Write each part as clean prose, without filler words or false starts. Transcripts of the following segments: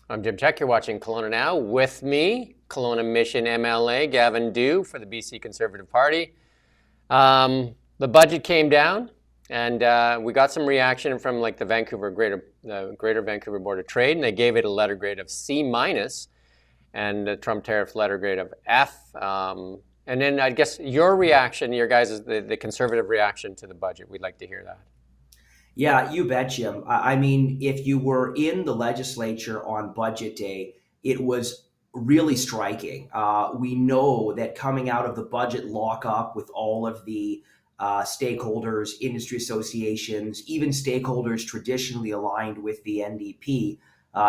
I'm Jim Csek. You're watching Kelowna Now. With me, Kelowna-Mission MLA Gavin Dew for the BC Conservative Party. The budget came down, and we got some reaction from like the Greater Vancouver Board of Trade, and they gave it a letter grade of C minus, and the Trump tariff letter grade of F. And then I guess your reaction, your guys, the Conservative reaction to the budget. We'd like to hear that. Yeah, you bet, Jim. I mean, if you were in the legislature on budget day, it was really striking. We know that coming out of the budget lockup with all of the stakeholders, industry associations, even stakeholders traditionally aligned with the NDP,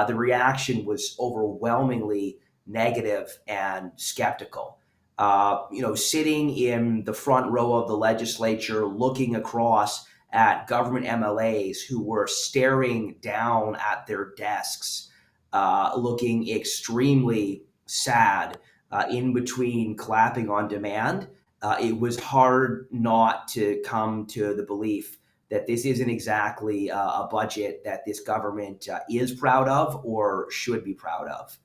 the reaction was overwhelmingly negative and skeptical. Sitting in the front row of the legislature, looking across at government MLAs who were staring down at their desks, looking extremely sad, in between clapping on demand. It was hard not to come to the belief that this isn't exactly a budget that this government is proud of or should be proud of.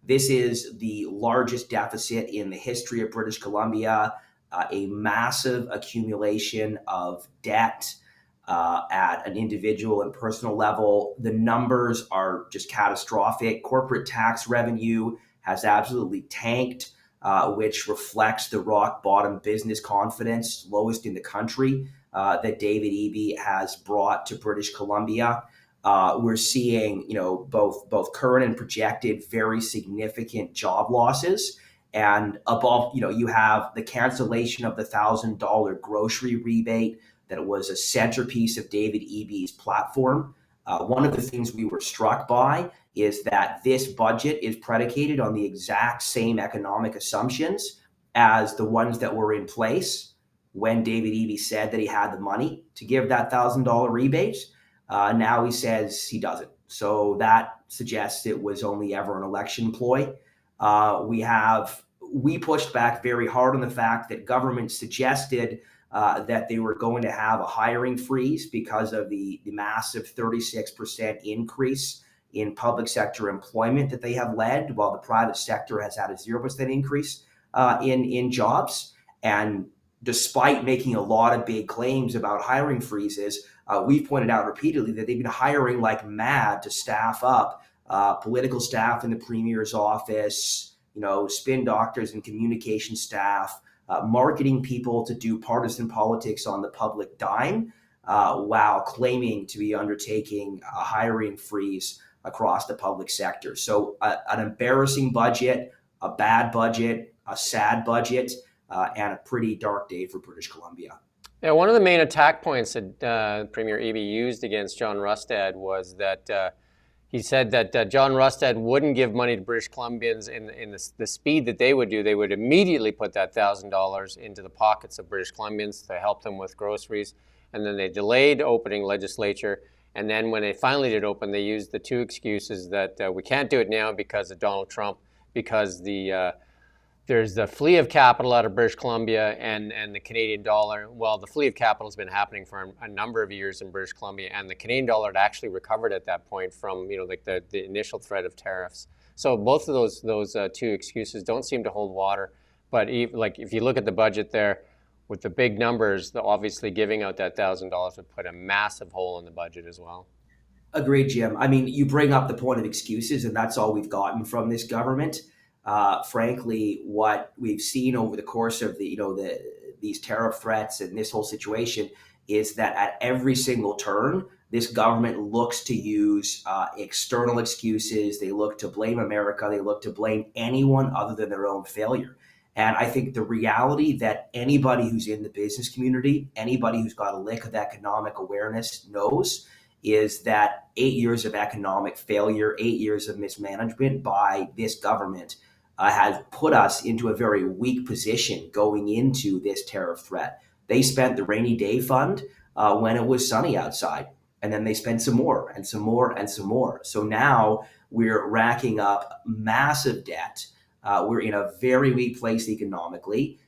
This is the largest deficit in the history of British Columbia, a massive accumulation of debt, at an individual and personal level. The numbers are just catastrophic. Corporate tax revenue has absolutely tanked, which reflects the rock bottom business confidence, lowest in the country, that David Eby has brought to British Columbia. We're seeing, both current and projected very significant job losses. And above, you have the cancellation of the $1,000 grocery rebate that was a centerpiece of David Eby's platform. One of the things we were struck by is that this budget is predicated on the exact same economic assumptions as the ones that were in place when David Eby said that he had the money to give that $1,000 rebate. Now he says he doesn't. So that suggests it was only ever an election ploy. We pushed back very hard on the fact that government suggested that they were going to have a hiring freeze because of the massive 36% increase in public sector employment that they have led, while the private sector has had a 0% increase in jobs. And despite making a lot of big claims about hiring freezes, we've pointed out repeatedly that they've been hiring like mad to staff up political staff in the Premier's office, spin doctors and communication staff, marketing people to do partisan politics on the public dime, while claiming to be undertaking a hiring freeze across the public sector. So an embarrassing budget, a bad budget, a sad budget, and a pretty dark day for British Columbia. Yeah, one of the main attack points that Premier Eby used against John Rustad was that he said that John Rustad wouldn't give money to British Columbians in the speed that they would do. They would immediately put that $1,000 into the pockets of British Columbians to help them with groceries. And then they delayed opening legislature. And then when they finally did open, they used the two excuses that we can't do it now because of Donald Trump, because there's the flee of capital out of British Columbia and the Canadian dollar. Well, the flee of capital has been happening for a number of years in British Columbia, and the Canadian dollar had actually recovered at that point from the initial threat of tariffs. So both of those two excuses don't seem to hold water. But if you look at the budget there, with the big numbers, obviously giving out that $1,000 would put a massive hole in the budget as well. Agreed, Jim. I mean, you bring up the point of excuses, and that's all we've gotten from this government. Frankly, what we've seen over the course of these tariff threats and this whole situation is that at every single turn, this government looks to use external excuses. They look to blame America. They look to blame anyone other than their own failure. And I think the reality that anybody who's in the business community, anybody who's got a lick of economic awareness knows is that 8 years of economic failure, 8 years of mismanagement by this government has put us into a very weak position going into this tariff threat. They spent the rainy day fund when it was sunny outside, and then they spent some more and some more and some more. So now we're racking up massive debt. We're in a very weak place economically.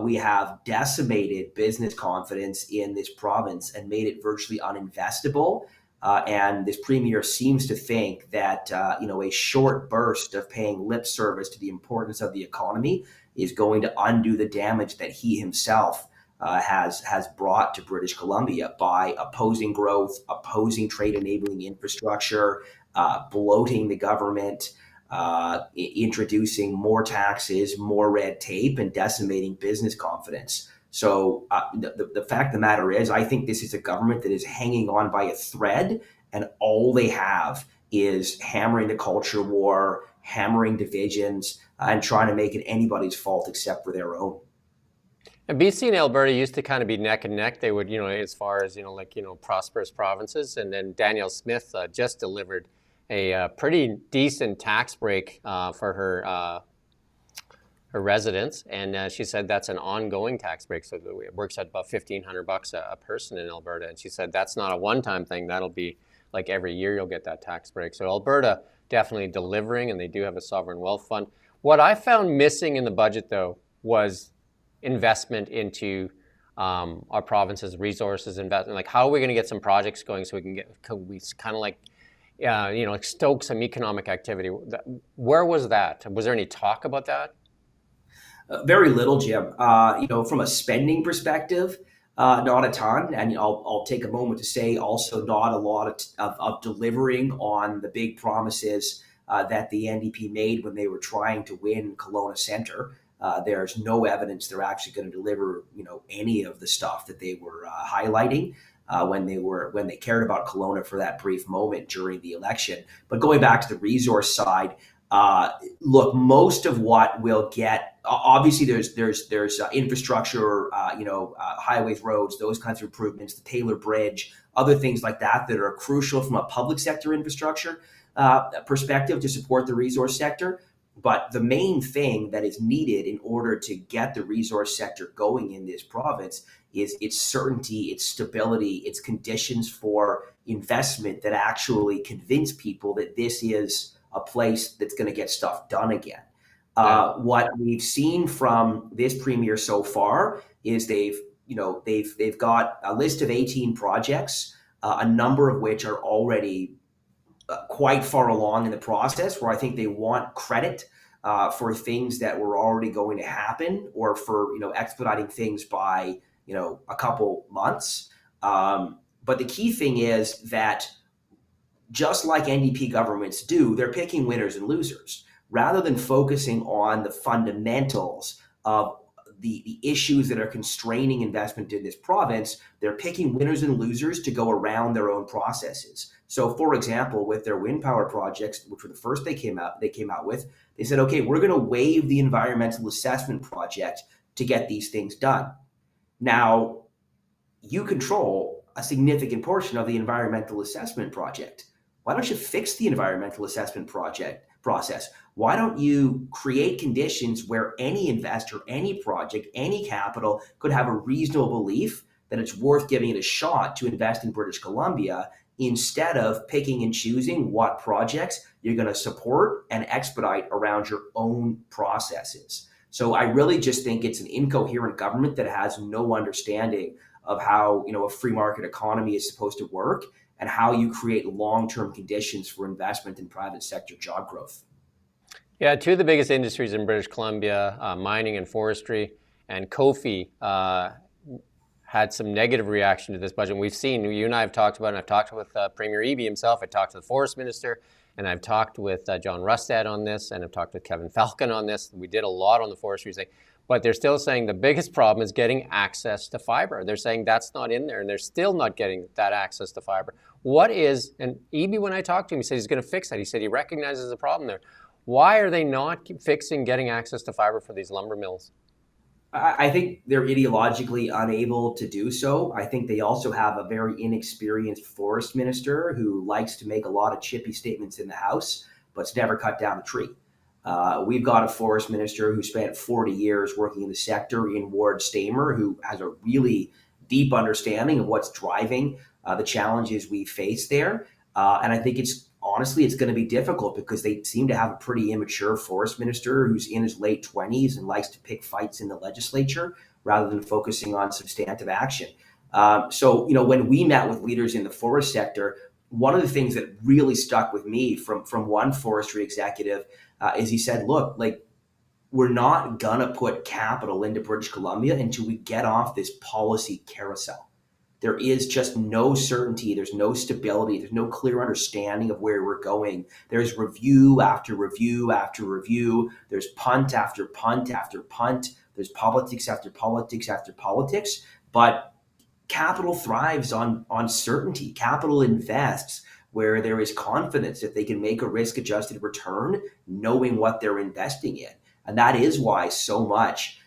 We have decimated business confidence in this province and made it virtually uninvestable. And this premier seems to think that a short burst of paying lip service to the importance of the economy is going to undo the damage that he himself has brought to British Columbia by opposing growth, opposing trade enabling infrastructure, bloating the government, introducing more taxes, more red tape, and decimating business confidence. So the fact of the matter is, I think this is a government that is hanging on by a thread, and all they have is hammering the culture war, hammering divisions, and trying to make it anybody's fault except for their own. And BC and Alberta used to kind of be neck and neck. They would, as far as, prosperous provinces. And then Danielle Smith just delivered a pretty decent tax break for her residents, and she said that's an ongoing tax break, so it works at about $1,500 a person in Alberta. And she said that's not a one-time thing; that'll be like every year you'll get that tax break. So Alberta definitely delivering, and they do have a sovereign wealth fund. What I found missing in the budget, though, was investment into our province's resources, investment. Like, how are we going to get some projects going so we kind of stoke some economic activity? Where was that? Was there any talk about that? Very little, Jim. From a spending perspective, not a ton. And I'll take a moment to say also not a lot of delivering on the big promises that the NDP made when they were trying to win Kelowna Centre. There's no evidence they're actually going to deliver, any of the stuff that they were highlighting when they cared about Kelowna for that brief moment during the election. But going back to the resource side, look, most of what we'll get, obviously there's infrastructure, highways, roads, those kinds of improvements, the Taylor Bridge, other things like that are crucial from a public sector infrastructure perspective to support the resource sector. But the main thing that is needed in order to get the resource sector going in this province is its certainty, its stability, its conditions for investment that actually convince people that this is a place that's going to get stuff done again. What we've seen from this premier so far is they've got a list of 18 projects, a number of which are already quite far along in the process, where I think they want credit for things that were already going to happen, or for expediting things by a couple months. But the key thing is that, just like NDP governments do, they're picking winners and losers rather than focusing on the fundamentals of the issues that are constraining investment in this province. They're picking winners and losers to go around their own processes. So, for example, with their wind power projects, which were the first they came out with, they said, okay, we're going to waive the environmental assessment project to get these things done. Now, you control a significant portion of the environmental assessment project. Why don't you fix the environmental assessment process? Why don't you create conditions where any investor, any project, any capital could have a reasonable belief that it's worth giving it a shot to invest in British Columbia, instead of picking and choosing what projects you're going to support and expedite around your own processes? So I really just think it's an incoherent government that has no understanding of how a free market economy is supposed to work, and how you create long-term conditions for investment in private sector job growth. Yeah, two of the biggest industries in British Columbia, mining and forestry, and Kofi had some negative reaction to this budget. And we've seen, you and I have talked about it, and I've talked with Premier Eby himself, I talked to the Forest Minister, and I've talked with John Rustad on this, and I've talked with Kevin Falcon on this. We did a lot on the forestry thing, but they're still saying the biggest problem is getting access to fiber. They're saying that's not in there, and they're still not getting that access to fiber. And Eby, when I talked to him, he said he's going to fix that. He said he recognizes the problem there. Why are they not fixing getting access to fiber for these lumber mills? I think they're ideologically unable to do so. I think they also have a very inexperienced forest minister who likes to make a lot of chippy statements in the House, but's never cut down a tree. We've got a forest minister who spent 40 years working in the sector in Ward Stamer, who has a really deep understanding of what's driving the challenges we face there. And I think it's going to be difficult because they seem to have a pretty immature forest minister who's in his late 20s and likes to pick fights in the legislature rather than focusing on substantive action. So when we met with leaders in the forest sector, one of the things that really stuck with me from one forestry executive is he said, look, like, we're not gonna put capital into British Columbia until we get off this policy carousel. There is just no certainty. There's no stability. There's no clear understanding of where we're going. There's review after review after review. There's punt after punt after punt. There's politics after politics after politics. But capital thrives on certainty. Capital invests where there is confidence that they can make a risk-adjusted return, knowing what they're investing in, and that is why so much,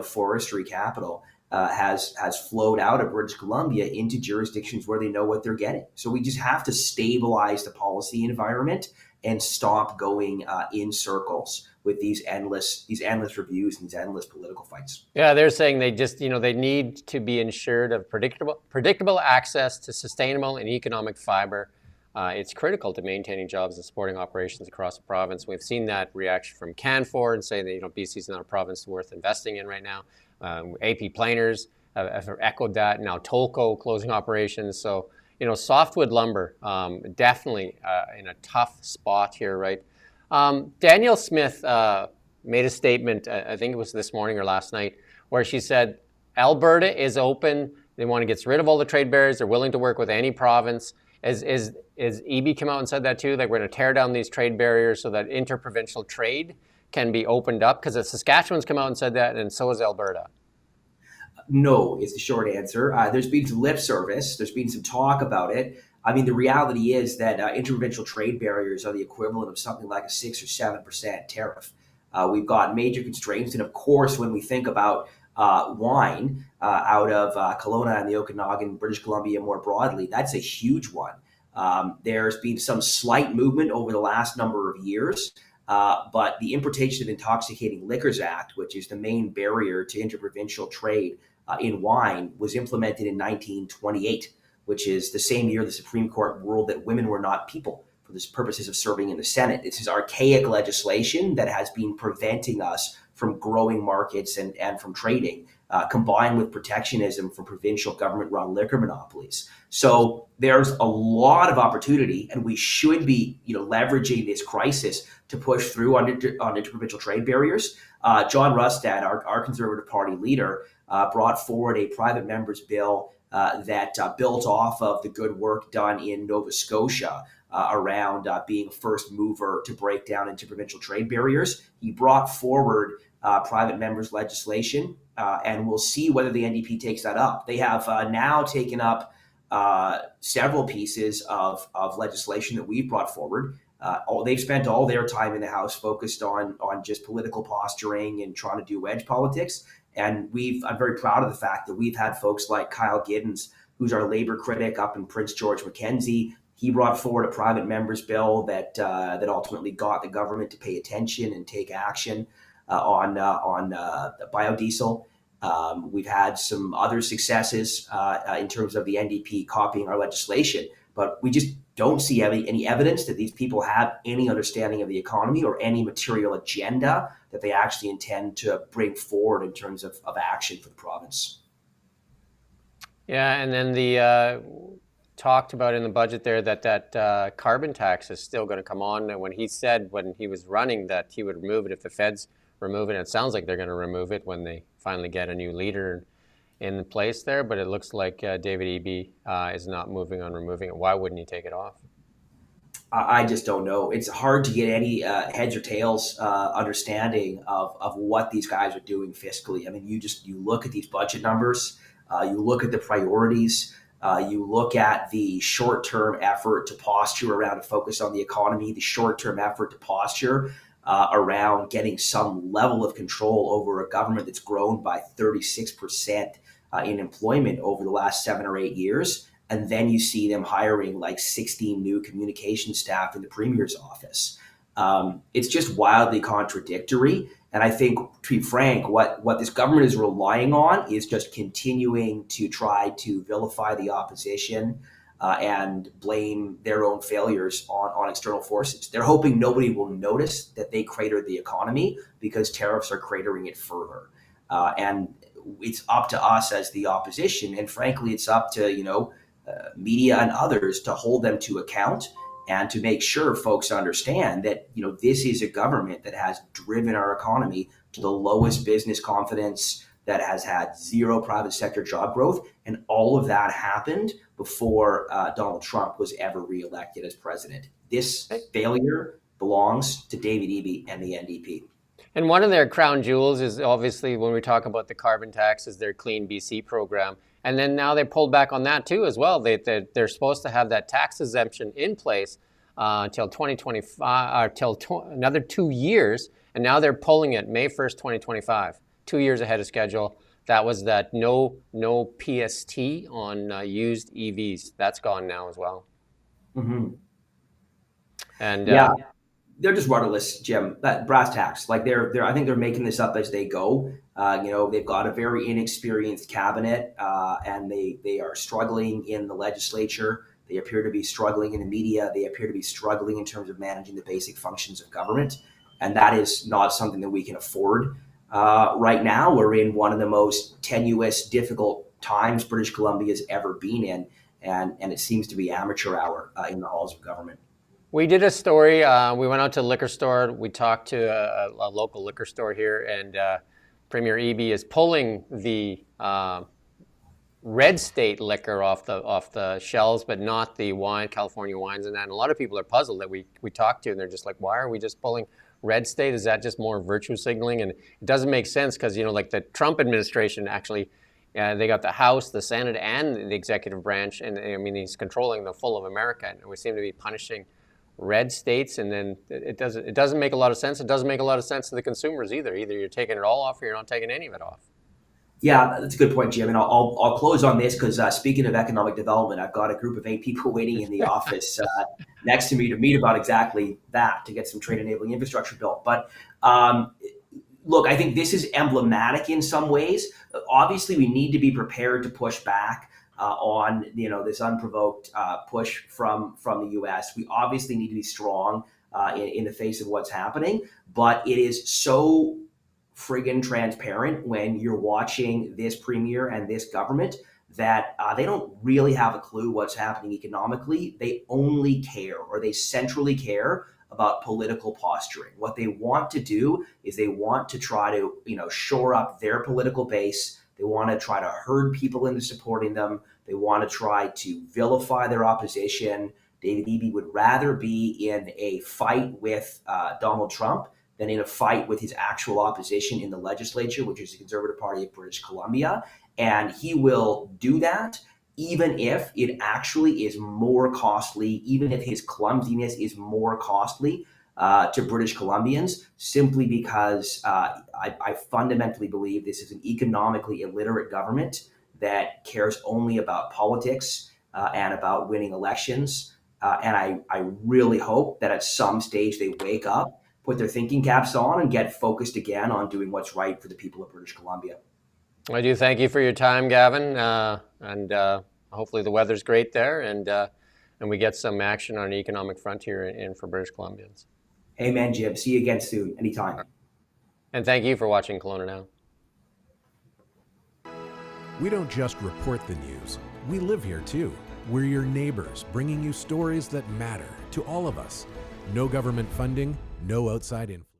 forestry capital has flowed out of British Columbia into jurisdictions where they know what they're getting. So we just have to stabilize the policy environment and stop going in circles with these endless reviews and these endless political fights. Yeah, they're saying they just, they need to be ensured of predictable access to sustainable and economic fiber. It's critical to maintaining jobs and supporting operations across the province. We've seen that reaction from Canfor and saying that BC is not a province worth investing in right now. AP Planers have echoed that. Now Tolko closing operations. So softwood lumber definitely in a tough spot here, right? Danielle Smith made a statement, I think it was this morning or last night, where she said Alberta is open. They want to get rid of all the trade barriers. They're willing to work with any province. Is EB come out and said that too? Like, we're going to tear down these trade barriers so that interprovincial trade can be opened up? Because Saskatchewan's come out and said that, and so has Alberta. No, is the short answer. There's been some lip service. There's been some talk about it. I mean, the reality is that interprovincial trade barriers are the equivalent of something like a 6 or 7% tariff. We've got major constraints. And of course, when we think about wine out of Kelowna and the Okanagan, British Columbia more broadly, that's a huge one. There's been some slight movement over the last number of years, but the Importation of Intoxicating Liquors Act, which is the main barrier to interprovincial trade in wine, was implemented in 1928, which is the same year the Supreme Court ruled that women were not people for the purposes of serving in the Senate. This is archaic legislation that has been preventing us from growing markets and from trading, combined with protectionism from provincial government-run liquor monopolies. So there's a lot of opportunity, and we should be, leveraging this crisis to push through on interprovincial trade barriers. John Rustad, our Conservative Party leader, brought forward a private member's bill that built off of the good work done in Nova Scotia around being a first mover to break down interprovincial trade barriers. He brought forward private members' legislation, and we'll see whether the NDP takes that up. They have now taken up several pieces of legislation that we've brought forward. They've spent all their time in the House focused on just political posturing and trying to do wedge politics. And I'm very proud of the fact that we've had folks like Kyle Giddens, who's our labor critic up in Prince George Mackenzie. He brought forward a private member's bill that ultimately got the government to pay attention and take action on biodiesel. We've had some other successes in terms of the NDP copying our legislation, but we just don't see any evidence that these people have any understanding of the economy or any material agenda that they actually intend to bring forward in terms of action for the province. Yeah, and then the talked about in the budget there that carbon tax is still going to come on. And when he said when he was running that he would remove it if the feds remove it, it sounds like they're going to remove it when they finally get a new leader in place there. But it looks like David Eby is not moving on removing it. Why wouldn't he take it off? I just don't know. It's hard to get any heads or tails understanding of what these guys are doing fiscally. I mean, you look at these budget numbers, you look at the priorities, you look at the short-term effort to posture around a focus on the economy, the short-term effort to posture around getting some level of control over a government that's grown by 36% in employment over the last 7 or 8 years. And then you see them hiring like 16 new communication staff in the Premier's office. It's just wildly contradictory. And I think, to be frank, what this government is relying on is just continuing to try to vilify the opposition and blame their own failures on external forces. They're hoping nobody will notice that they cratered the economy because tariffs are cratering it further. And it's up to us as the opposition, and frankly, it's up to media and others to hold them to account and to make sure folks understand that this is a government that has driven our economy to the lowest business confidence, that has had zero private sector job growth, and all of that happened before Donald Trump was ever reelected as president. This failure belongs to David Eby and the NDP. And one of their crown jewels is obviously, when we talk about the carbon tax, is their Clean BC program. And then now they pulled back on that too as well. They're supposed to have that tax exemption in place until 2025, another 2 years. And now they're pulling it May 1st, 2025, 2 years ahead of schedule. That was that no PST on used EVs. That's gone now as well. Mm-hmm. And they're just rudderless, Jim. That brass tacks. Like I think they're making this up as they go. They've got a very inexperienced cabinet, and they are struggling in the legislature. They appear to be struggling in the media. They appear to be struggling in terms of managing the basic functions of government, and that is not something that we can afford right now. We're in one of the most tenuous, difficult times British Columbia has ever been in, and it seems to be amateur hour in the halls of government. We did a story. We went out to a liquor store. We talked to a local liquor store here, and Premier Eby is pulling the red state liquor off the shelves, but not the California wines and that. And a lot of people are puzzled that we talked to, and they're just like, why are we just pulling red state? Is that just more virtue signaling? And it doesn't make sense because, like the Trump administration actually, they got the House, the Senate, and the executive branch. And I mean, he's controlling the full of America. And we seem to be punishing red states, and then it doesn't make a lot of sense. It doesn't make a lot of sense to the consumers either. Either you're taking it all off or you're not taking any of it off. Yeah, that's a good point, Jim. And I'll close on this because speaking of economic development, I've got a group of 8 people waiting in the office next to me to meet about exactly that, to get some trade enabling infrastructure built. But look, I think this is emblematic in some ways. Obviously, we need to be prepared to push back on this unprovoked push from the U.S. We obviously need to be strong in the face of what's happening, but it is so friggin' transparent when you're watching this premier and this government that they don't really have a clue what's happening economically. They only care, or they centrally care, about political posturing. What they want to do is they want to try to shore up their political base. They want to try to herd people into supporting them. They want to try to vilify their opposition. David Eby would rather be in a fight with Donald Trump than in a fight with his actual opposition in the legislature, which is the Conservative Party of British Columbia. And he will do that even if it actually is more costly, even if his clumsiness is more costly to British Columbians, simply because I fundamentally believe this is an economically illiterate government that cares only about politics and about winning elections. And I really hope that at some stage they wake up, put their thinking caps on, and get focused again on doing what's right for the people of British Columbia. I do thank you for your time, Gavin, and hopefully the weather's great there, and we get some action on an economic frontier in for British Columbians. Amen, Jim. See you again soon, anytime. And thank you for watching Kelowna Now. We don't just report the news. We live here too. We're your neighbors, bringing you stories that matter to all of us. No government funding, no outside influence.